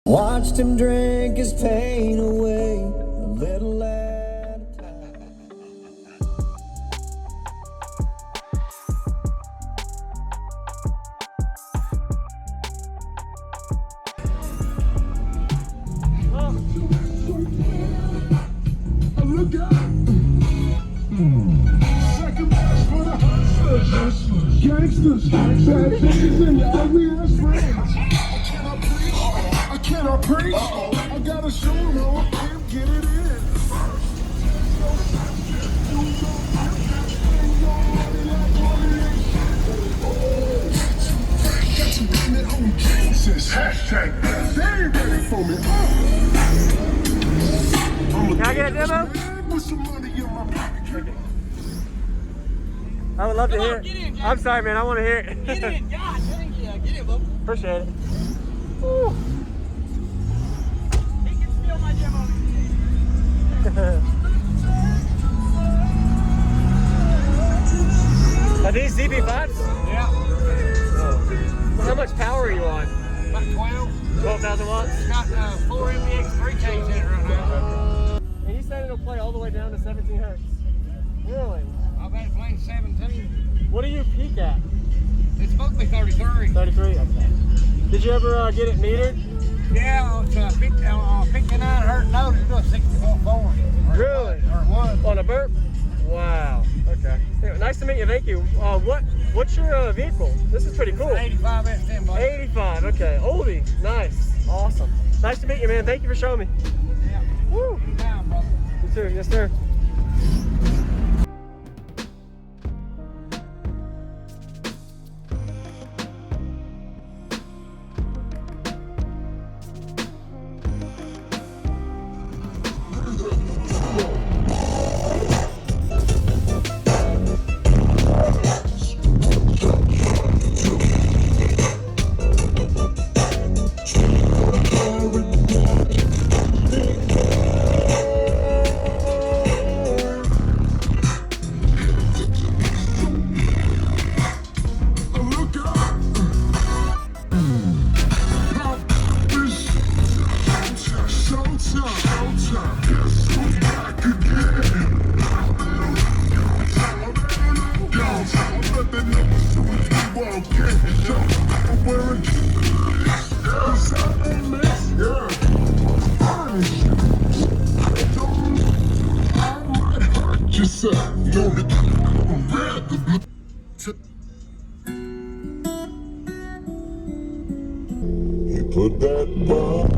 Watched him drink his pain away, a little at a time. Look out! Second best for the hustlers, gangsters, bad bitches, and your ugly ass friends. I cannot preach. I gotta show them how I can get it in. Got some payment on Jesus. Hashtag, they ain't ready for me. Can I get a demo? I would love to hear it. Get in, Jack. I'm sorry, man. I want to hear it. Get in, God, get in, Bubba. Appreciate it. Woo. He can steal my demo. Are these ZB5s? Yeah. Oh. How much power are you on? About 12. 12,000 watts? It's got 4 MPX 3Ks in it right now. And you said it'll play all the way down to 17 hertz. Really? I've had it playing 17. What do you peak at? It's supposed to be 33. 33? Okay. Did you ever get it metered? Yeah, it's 59 hertz note, it's doing 60.4. Really? Or it was. On a burp? Wow. Okay. Anyway, nice to meet you. Thank you. What's your vehicle? This is pretty cool. 85 S10 Blazer. 85. Okay. Oldie. Nice. Awesome. Nice to meet you, man. Thank you for showing me. Yeah. Woo. Anytime, brother. You too. Yes, sir. Put that bomb.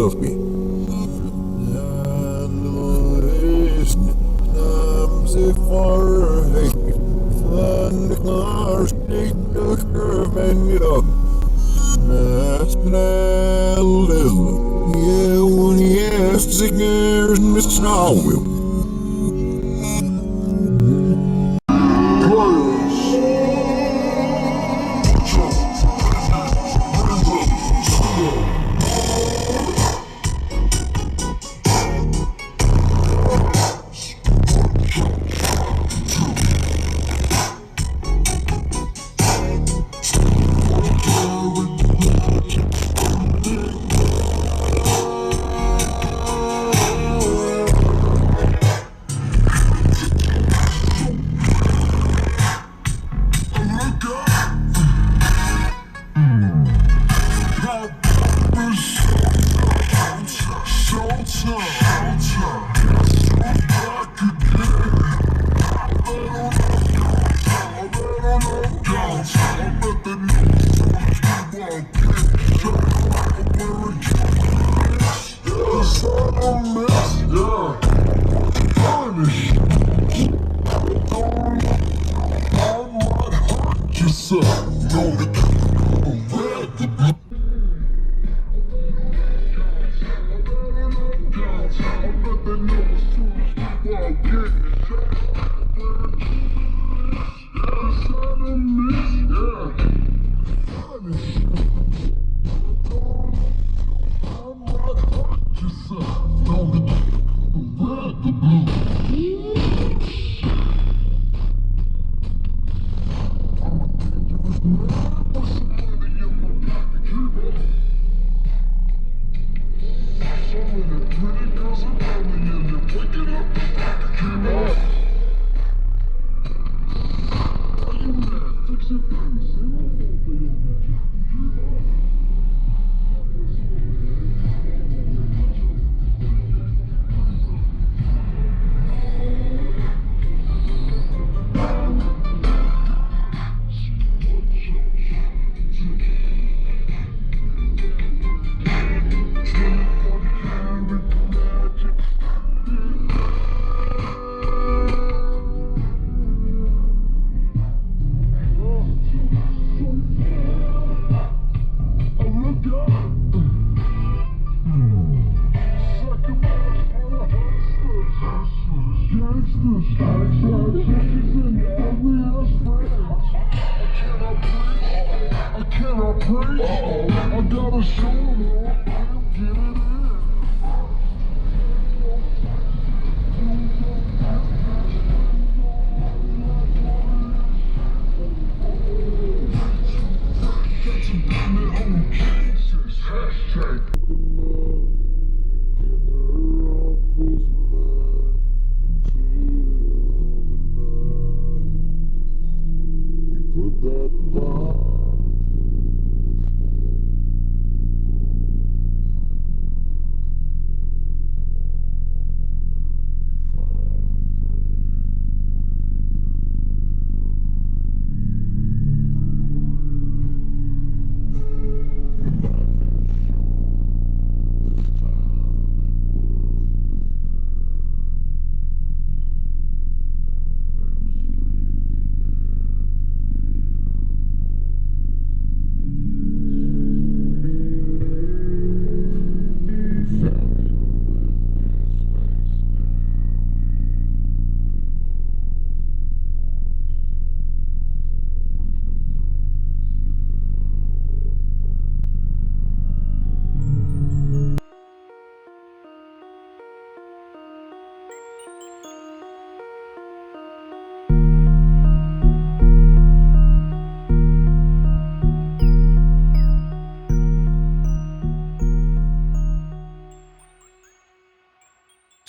of me.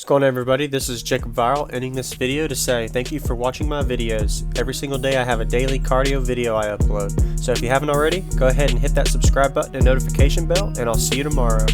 What's going on, everybody? This is JacobViral, ending this video to say thank you for watching my videos. Every single day I have a daily cardio video I upload. So if you haven't already, go ahead and hit that subscribe button and notification bell, and I'll see you tomorrow.